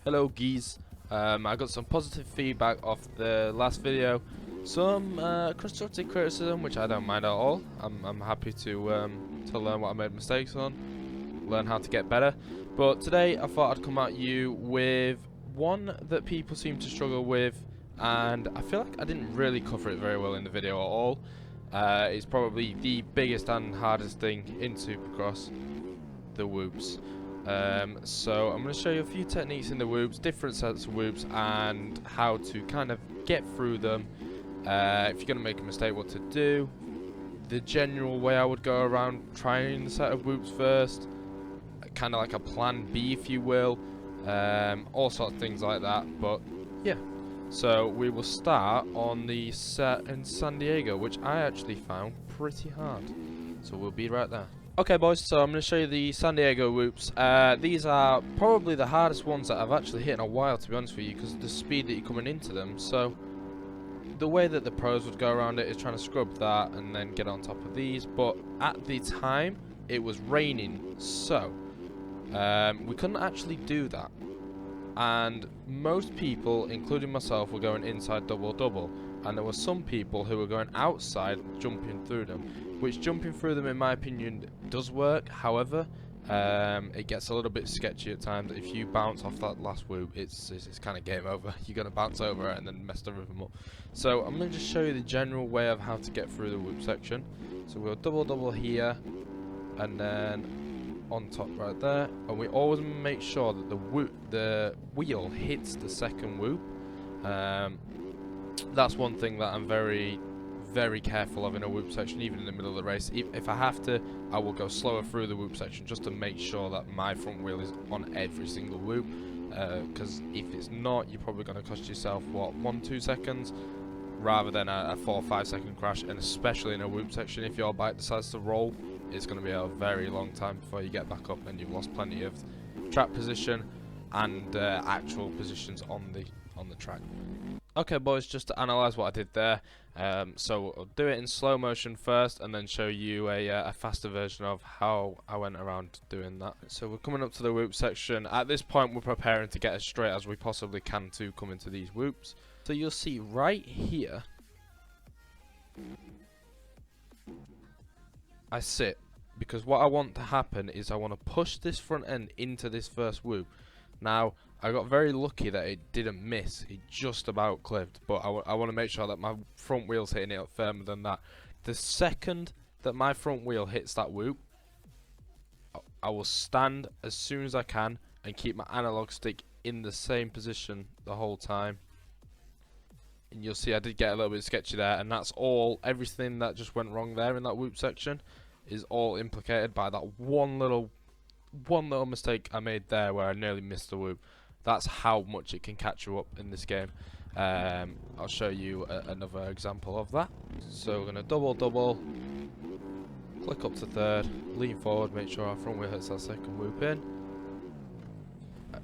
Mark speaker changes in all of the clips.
Speaker 1: Hello geese. I got some positive feedback off the last video, some constructive criticism which I don't mind at all. I'm happy to learn what I made mistakes on, learn how to get better. But today I thought I'd come at you with one that people seem to struggle with, and I feel like I didn't really cover it very well in the video at all. It's probably the biggest and hardest thing in Supercross, the whoops. So I'm going to show you a few techniques in the whoops, different sets of whoops, and how to kind of get through them. If you're going to make a mistake, what to do. The general way I would go around trying the set of whoops first, kind of like a plan B if you will, all sorts of things like that. But yeah, so we will start on the set in San Diego, which I actually found pretty hard. So we'll be right there. Okay boys, so I'm going to show you the San Diego whoops. These are probably the hardest ones that I've actually hit in a while, to be honest with you, because of the speed that you're coming into them. So the way that the pros would go around it is trying to scrub that and then get on top of these, but at the time it was raining, so we couldn't actually do that, and most people, including myself, were going inside double, and there were some people who were going outside jumping through them, which jumping through them in my opinion does work. However, it gets a little bit sketchy at times. If you bounce off that last whoop, it's kind of game over. You're going to bounce over it and then mess the rhythm up. So I'm going to just show you the general way of how to get through the whoop section. So we'll double here and then on top right there, and we always make sure that the wheel hits the second whoop. That's one thing that I'm very careful of in a whoop section, even in the middle of the race. If I have to, I will go slower through the whoop section just to make sure that my front wheel is on every single whoop, because if it's not, you're probably going to cost yourself, what, 1-2 seconds rather than a 4 or 5 second crash. And especially in a whoop section, if your bike decides to roll, it's going to be a very long time before you get back up, and you've lost plenty of track position and actual positions on the track. Okay boys, just to analyse what I did there, so I'll do it in slow motion first and then show you a faster version of how I went around doing that. So we're coming up to the whoop section. At this point we're preparing to get as straight as we possibly can to come into these whoops. So you'll see right here, I sit, because what I want to happen is I want to push this front end into this first whoop. Now, I got very lucky that it didn't miss. It just about clipped, but I want to make sure that my front wheel's hitting it firmer than that. The second that my front wheel hits that whoop, I will stand as soon as I can and keep my analog stick in the same position the whole time. And you'll see I did get a little bit sketchy there, and that's all, everything that just went wrong there in that whoop section is all implicated by that one little mistake I made there where I nearly missed the whoop. That's how much it can catch you up in this game. I'll show you another example of that. So we're going to double, click up to third, lean forward, make sure our front wheel hits that second whoop in.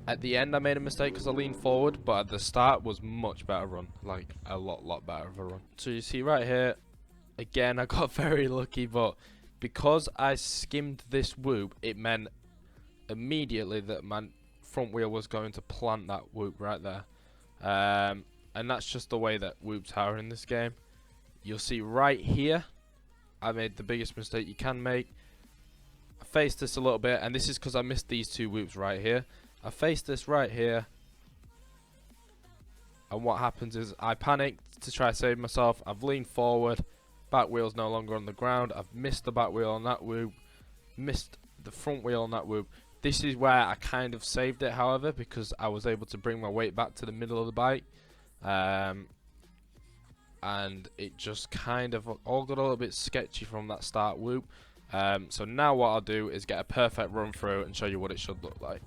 Speaker 1: At the end I made a mistake because I leaned forward, but at the start was much better run, like a lot better of a run. So you see right here, again I got very lucky, but because I skimmed this whoop, it meant immediately that my front wheel was going to plant that whoop right there, and that's just the way that whoops are in this game. You'll see right here I made the biggest mistake you can make. I faced this a little bit, and this is because I missed these two whoops right here. I faced this right here, and what happens is I panicked to try to save myself. I've leaned forward, back wheel's no longer on the ground. I've missed the back wheel on that whoop, missed the front wheel on that whoop. This is where I kind of saved it, however, because I was able to bring my weight back to the middle of the bike, and it just kind of all got a little bit sketchy from that start whoop. So now what I'll do is get a perfect run through and show you what it should look like.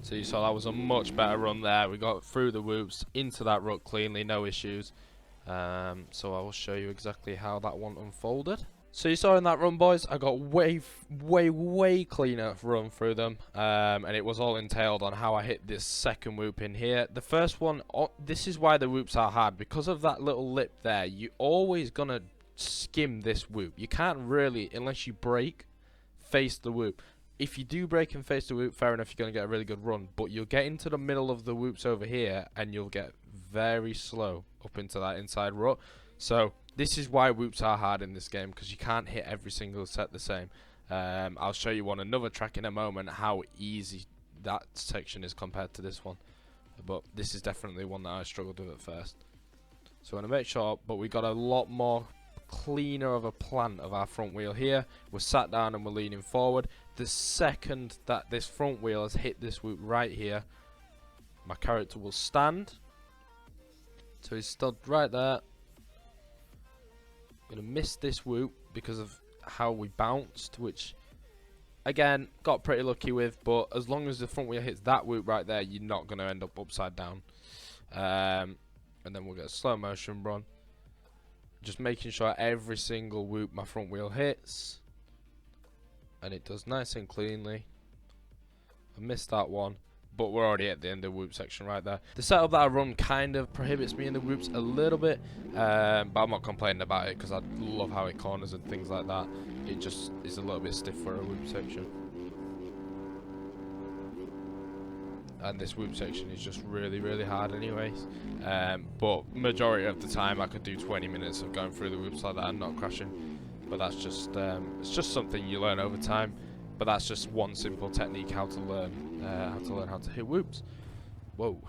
Speaker 1: So you saw that was a much better run there. We got through the whoops into that rut cleanly, no issues. So I will show you exactly how that one unfolded. So you saw in that run, boys, I got way cleaner run through them, and it was all entailed on how I hit this second whoop in here. The first one, this is why the whoops are hard, because of that little lip there. You're always gonna skim this whoop. You can't really, unless you break, face the whoop. If you do break and face the whoop, fair enough, you're going to get a really good run. But you'll get into the middle of the whoops over here, and you'll get very slow up into that inside rut. So this is why whoops are hard in this game, because you can't hit every single set the same. I'll show you on another track in a moment how easy that section is compared to this one. But this is definitely one that I struggled with at first. So I want to make sure, but we got a lot more cleaner of a plant of our front wheel here. We're sat down and we're leaning forward. The second that this front wheel has hit this whoop right here, my character will stand. So he's stood right there. I'm going to miss this whoop because of how we bounced, which again got pretty lucky with, but as long as the front wheel hits that whoop right there, you're not going to end up upside down. And then we'll get a slow motion run, just making sure every single whoop my front wheel hits, and it does nice and cleanly. I missed that one, but we're already at the end of the whoop section right there. The setup that I run kind of prohibits me in the whoops a little bit, but I'm not complaining about it because I love how it corners and things like that. It just is a little bit stiff for a whoop section. And this whoop section is just really, really hard anyways. But majority of the time I could do 20 minutes of going through the whoops like that and not crashing. But that's just, it's just something you learn over time. But that's just one simple technique how to learn how to hit whoops. Whoa.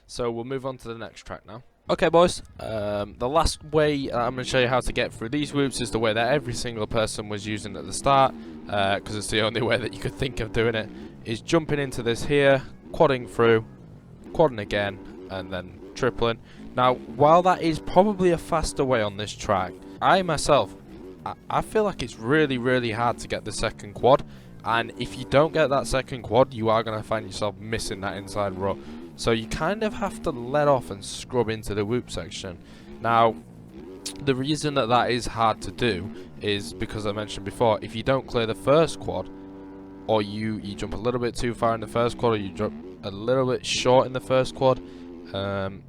Speaker 1: So we'll move on to the next track now. Okay boys, the last way I'm going to show you how to get through these whoops is the way that every single person was using at the start, because it's the only way that you could think of doing it, is jumping into this here, quadding through, quadding again, and then tripling. Now, while that is probably a faster way on this track, I myself, I feel like it's really, really hard to get the second quad, and if you don't get that second quad, you are going to find yourself missing that inside rut. So you kind of have to let off and scrub into the whoop section. Now, the reason that that is hard to do is because I mentioned before, if you don't clear the first quad, or you jump a little bit too far in the first quad, or you jump a little bit short in the first quad,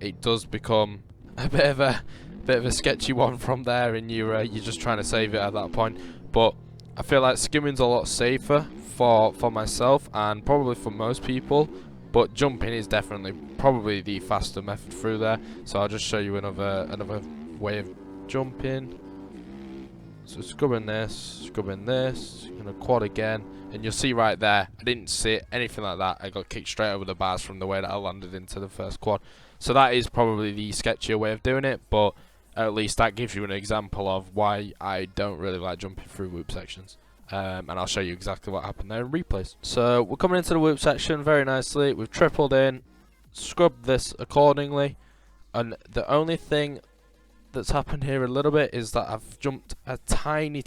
Speaker 1: it does become a bit of a sketchy one from there, and you're just trying to save it at that point. But I feel like skimming's a lot safer for myself and probably for most people, but jumping is definitely probably the faster method through there. So I'll just show you another way of jumping. So scrubbing this, gonna quad again, and you'll see right there, I didn't sit anything like that. I got kicked straight over the bars from the way that I landed into the first quad. So that is probably the sketchier way of doing it, but at least that gives you an example of why I don't really like jumping through whoop sections. And I'll show you exactly what happened there in replays. So we're coming into the whoop section very nicely. We've tripled in, scrubbed this accordingly, and the only thing that's happened here a little bit is that I've jumped a tiny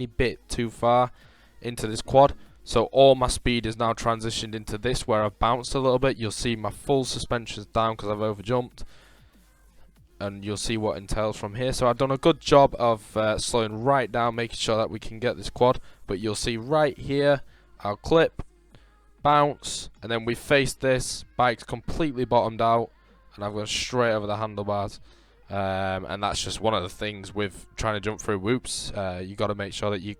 Speaker 1: bit too far into this quad. So all my speed is now transitioned into this where I've bounced a little bit. You'll see my full suspension's down because I've over jumped, and you'll see what entails from here. So I've done a good job of slowing right down, making sure that we can get this quad. But you'll see right here, I'll clip, bounce, and then we faced this, bike's completely bottomed out, and I've gone straight over the handlebars. And that's just one of the things with trying to jump through whoops. You got to make sure that you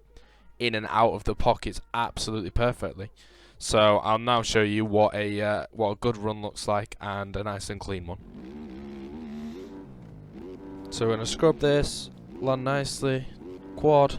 Speaker 1: in and out of the pockets absolutely perfectly. So I'll now show you what a good run looks like, and a nice and clean one. So we're gonna scrub this, land nicely, quad.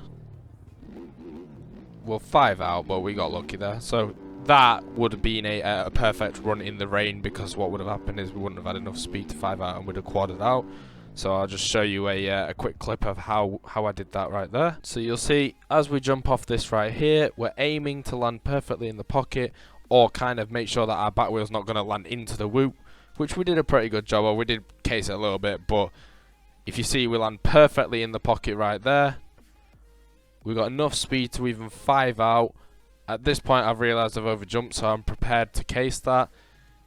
Speaker 1: Well, 5 out, but we got lucky there. So that would have been a perfect run in the rain, because what would have happened is we wouldn't have had enough speed to 5 out and we'd have quadded out. So I'll just show you a quick clip of how I did that right there. So you'll see as we jump off this right here, we're aiming to land perfectly in the pocket, or kind of make sure that our back wheel's not going to land into the whoop, which we did a pretty good job of. We did case it a little bit, but if you see, we land perfectly in the pocket right there. We got enough speed to even 5 out. At this point I've realised I've overjumped, so I'm prepared to case that,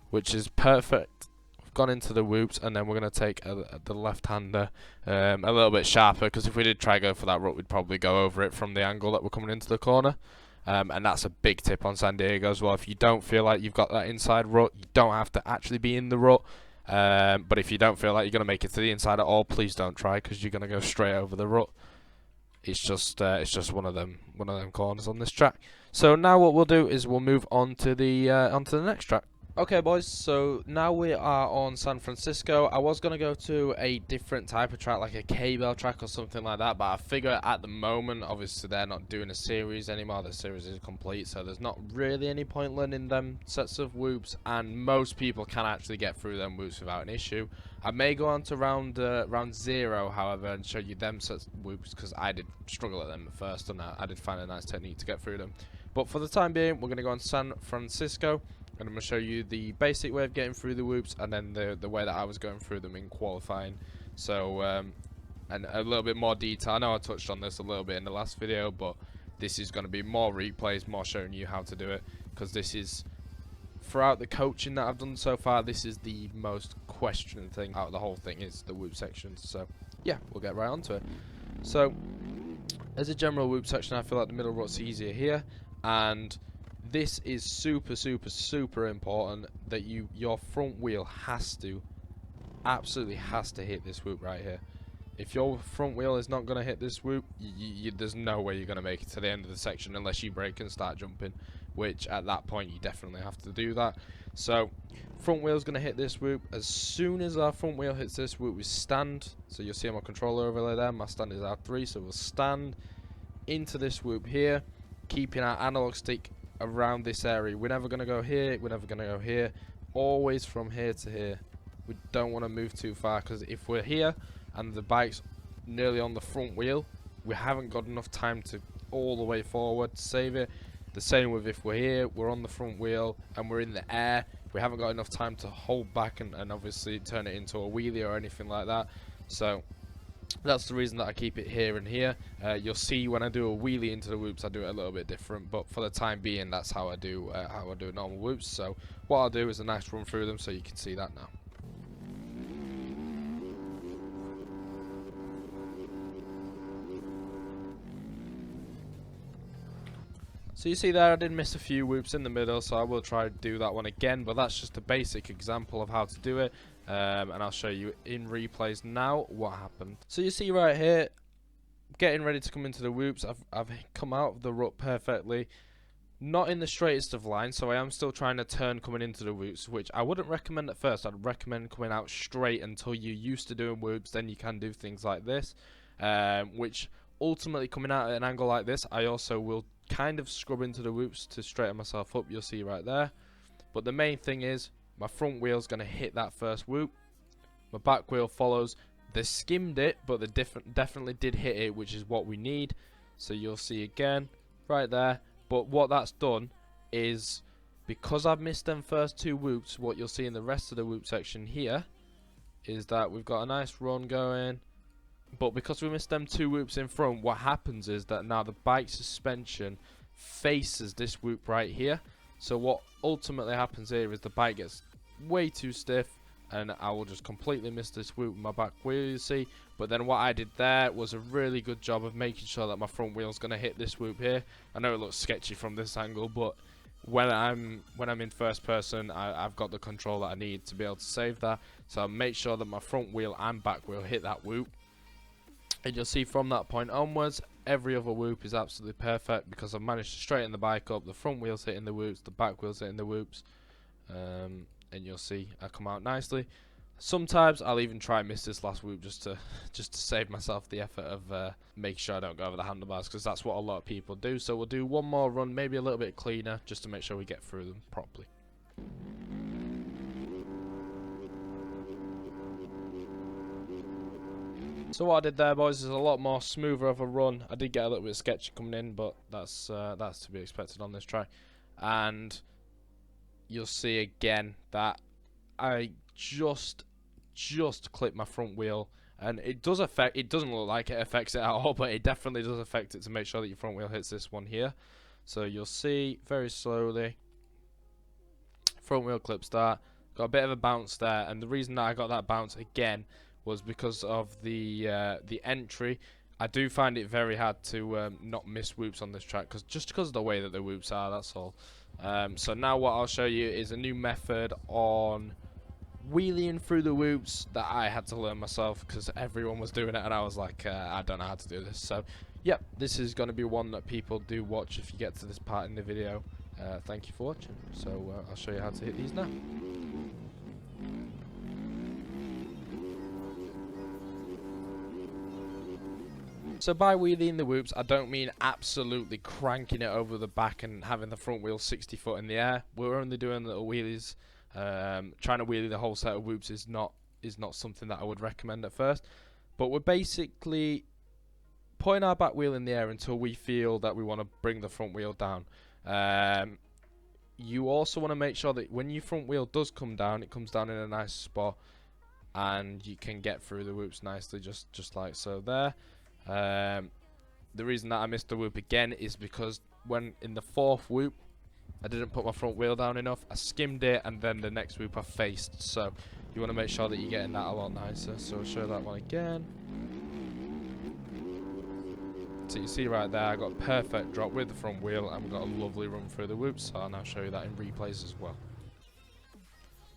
Speaker 1: which is perfect. We've gone into the whoops, and then we're going to take the left-hander a little bit sharper, because if we did try go for that rut, we'd probably go over it from the angle that we're coming into the corner. And that's a big tip on San Diego as well. If you don't feel like you've got that inside rut, you don't have to actually be in the rut. But if you don't feel like you're gonna make it to the inside at all, please don't try, because you're gonna go straight over the rut. It's just one of them corners on this track. So now what we'll do is we'll move on to the next track. Okay, boys, so now we are on San Francisco. I was going to go to a different type of track, like a K-Bell track or something like that, but I figure at the moment, obviously they're not doing a series anymore. The series is complete, so there's not really any point learning them sets of whoops, and most people can actually get through them whoops without an issue. I may go on to round 0, however, and show you them sets of whoops, because I did struggle at them at first, and I did find a nice technique to get through them. But for the time being, we're going to go on San Francisco. And I'm going to show you the basic way of getting through the whoops, and then the way that I was going through them in qualifying. So, and a little bit more detail. I know I touched on this a little bit in the last video, but this is going to be more replays, more showing you how to do it. Because this is, throughout the coaching that I've done so far, this is the most questioned thing out of the whole thing, is the whoop sections. So, yeah, we'll get right onto it. So, as a general whoop section, I feel like the middle rut's easier here. And this is super important that your front wheel absolutely has to hit this whoop right here. If your front wheel is not going to hit this whoop, there's no way you're going to make it to the end of the section unless you brake and start jumping, which at that point you definitely have to do that. So front wheel's going to hit this whoop. As soon as our front wheel hits this whoop, we stand. So you'll see my controller overlay there. My stand is R3, so we'll stand into this whoop here, keeping our analog stick around this area. We're never going to go here, we're never going to go here, always from here to here. We don't want to move too far, because if we're here and the bike's nearly on the front wheel, we haven't got enough time to all the way forward to save it. The same with if we're here, we're on the front wheel and we're in the air, we haven't got enough time to hold back and obviously turn it into a wheelie or anything like that. So that's the reason that I keep it here and here. You'll see when I do a wheelie into the whoops, I do it a little bit different, but for the time being, that's how I do normal whoops. So what I'll do is a nice run through them so you can see that now. So you see there, I did miss a few whoops in the middle, so I will try to do that one again, but that's just a basic example of how to do it. And I'll show you in replays now what happened. So you see right here, getting ready to come into the whoops, I've come out of the rut perfectly, not in the straightest of lines, so I am still trying to turn coming into the whoops, which I wouldn't recommend at first. I'd recommend coming out straight until you're used to doing whoops, then you can do things like this, which ultimately coming out at an angle like this, I also will kind of scrub into the whoops to straighten myself up, you'll see right there. But the main thing is, my front wheel's going to hit that first whoop, my back wheel follows. They skimmed it, but they definitely did hit it, which is what we need. So you'll see again, right there. But what that's done is, because I've missed them first 2 whoops, what you'll see in the rest of the whoop section here is that we've got a nice run going. But because we missed them 2 whoops in front, what happens is that now the bike suspension faces this whoop right here. So what ultimately happens here is the bike gets way too stiff, and I will just completely miss this whoop with my back wheel, you see. But then what I did there was a really good job of making sure that my front wheel's going to hit this whoop here. I know it looks sketchy from this angle, but when I'm in first person, I've got the control that I need to be able to save that. So I'll make sure that my front wheel and back wheel hit that whoop. And you'll see from that point onwards, every other whoop is absolutely perfect, because I've managed to straighten the bike up. The front wheel's hitting the whoops, the back wheel's hitting the whoops, and you'll see I come out nicely. Sometimes I'll even try and miss this last whoop just to save myself the effort of making sure I don't go over the handlebars, because that's what a lot of people do. So we'll do one more run, maybe a little bit cleaner, just to make sure we get through them properly. So what I did there, boys, is a lot more smoother of a run. I did get a little bit sketchy coming in, but that's to be expected on this track. And you'll see again that I just clip my front wheel, and it does affect. It doesn't look like it affects it at all, but it definitely does affect it to make sure that your front wheel hits this one here. So you'll see very slowly, front wheel clip start. Got a bit of a bounce there, and the reason that I got that bounce again was because of the entry. I do find it very hard to not miss whoops on this track, just because of the way that the whoops are, that's all. So now what I'll show you is a new method on wheeling through the whoops that I had to learn myself because everyone was doing it and I was like, I don't know how to do this. So yep, this is going to be one that people do watch if you get to this part in the video. Thank you for watching. So I'll show you how to hit these now. So by wheeling the whoops, I don't mean absolutely cranking it over the back and having the front wheel 60 foot in the air. We're only doing little wheelies. Trying to wheelie the whole set of whoops is not something that I would recommend at first. But we're basically putting our back wheel in the air until we feel that we want to bring the front wheel down. You also want to make sure that when your front wheel does come down, it comes down in a nice spot and you can get through the whoops nicely, just like so there. The reason that I missed the whoop again is because when in the fourth whoop I didn't put my front wheel down enough. I skimmed it and then the next whoop I faced, so you want to make sure that you're getting that a lot nicer. So I'll show that one again. So you see right there, I got a perfect drop with the front wheel and we got a lovely run through the whoops. So I'll now show you that in replays as well.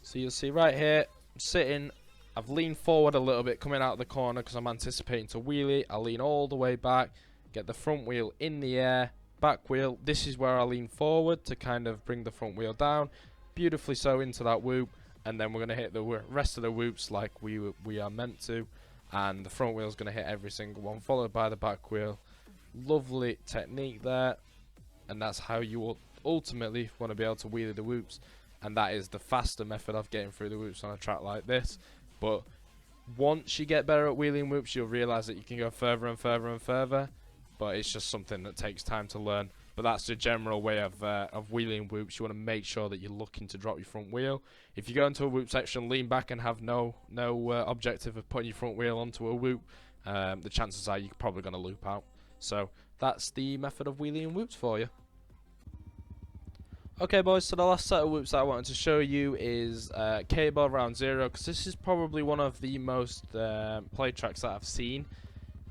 Speaker 1: So you'll see right here, I'm sitting, I've leaned forward a little bit coming out of the corner because I'm anticipating to wheelie. I lean all the way back, get the front wheel in the air, back wheel. This is where I lean forward to kind of bring the front wheel down, beautifully so into that whoop, and then we're going to hit the rest of the whoops like we are meant to, and the front wheel is going to hit every single one, followed by the back wheel. Lovely technique there, and that's how you will ultimately want to be able to wheelie the whoops, and that is the faster method of getting through the whoops on a track like this. But once you get better at wheeling whoops, you'll realize that you can go further and further and further, but it's just something that takes time to learn. But that's the general way of wheeling whoops. You want to make sure that you're looking to drop your front wheel. If you go into a whoop section, lean back and have no objective of putting your front wheel onto a whoop, the chances are you're probably going to loop out. So that's the method of wheeling whoops for you. Okay boys, so the last set of whoops that I wanted to show you is Cable Round Zero, because this is probably one of the most play tracks that I've seen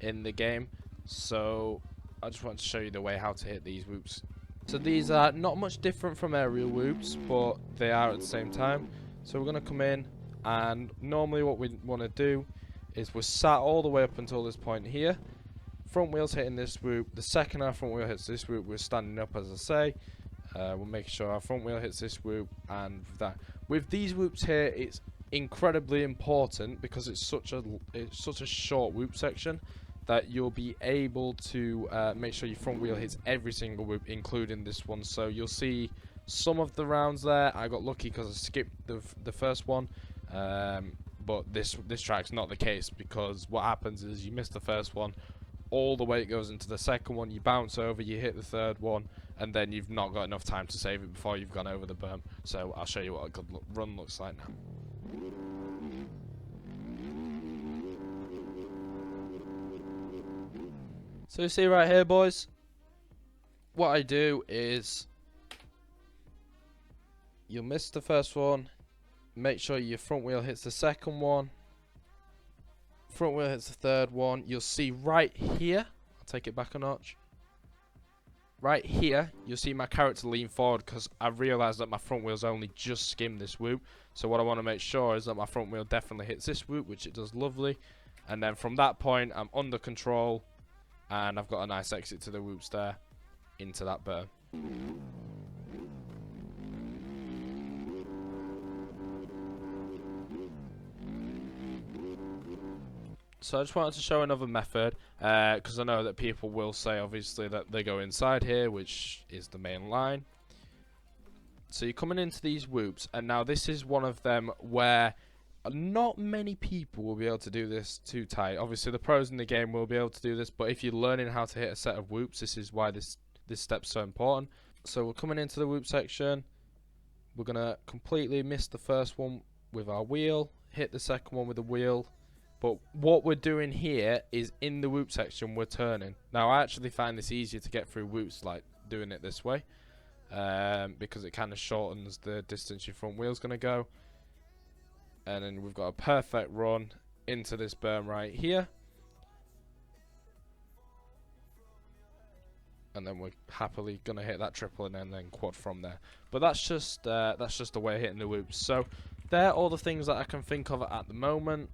Speaker 1: in the game. So I just wanted to show you the way how to hit these whoops. So these are not much different from aerial whoops, but they are at the same time. So we're going to come in, and normally what we want to do is we're sat all the way up until this point here. Front wheel's hitting this whoop. The second our front wheel hits this whoop, we're standing up, as I say. We'll make sure our front wheel hits this whoop, and that. With these whoops here, it's incredibly important because it's such a short whoop section that you'll be able to make sure your front wheel hits every single whoop, including this one. So you'll see some of the rounds there. I got lucky because I skipped the first one, but this track's not the case, because what happens is you miss the first one, all the way it goes into the second one, you bounce over, you hit the third one, and then you've not got enough time to save it before you've gone over the berm. So I'll show you what a good run looks like now. So you see right here boys, what I do is you'll miss the first one, make sure your front wheel hits the second one, front wheel hits the third one. You'll see right here, I'll take it back a notch, right here you'll see my character lean forward because I realised that my front wheel's only just skimmed this whoop. So what I want to make sure is that my front wheel definitely hits this whoop, which it does lovely, and then from that point I'm under control and I've got a nice exit to the whoops there into that berm. So I just wanted to show another method, because I know that people will say obviously that they go inside here, which is the main line. So you're coming into these whoops, and now this is one of them where not many people will be able to do this too tight. Obviously the pros in the game will be able to do this, but if you're learning how to hit a set of whoops, this is why this step's so important. So we're coming into the whoop section, we're going to completely miss the first one with our wheel, hit the second one with the wheel. But what we're doing here is in the whoop section we're turning. Now I actually find this easier to get through whoops like doing it this way, because it kind of shortens the distance your front wheel's going to go. And then we've got a perfect run into this berm right here. And then we're happily going to hit that triple and then quad from there. But that's just the way of hitting the whoops. So they're all the things that I can think of at the moment.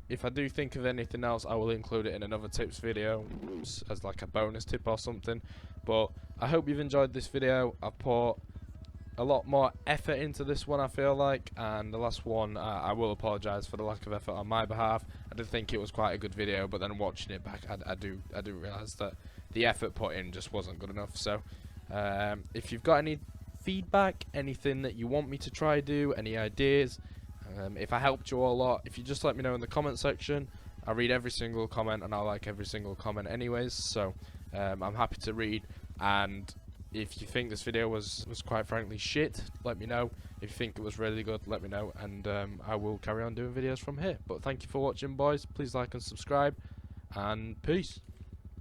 Speaker 1: If I do think of anything else, I will include it in another tips video as like a bonus tip or something. But I hope you've enjoyed this video. I've put a lot more effort into this one, I feel like, and the last one, I will apologise for the lack of effort on my behalf. I did think it was quite a good video, but then watching it back, I do realise that the effort put in just wasn't good enough. So if you've got any feedback, anything that you want me to try do, any ideas, if I helped you a lot, if you just let me know in the comment section. I read every single comment and I like every single comment anyways, so I'm happy to read. And if you think this video was quite frankly shit, let me know. If you think it was really good, let me know, and I will carry on doing videos from here. But thank you for watching, boys. Please like and subscribe, and peace.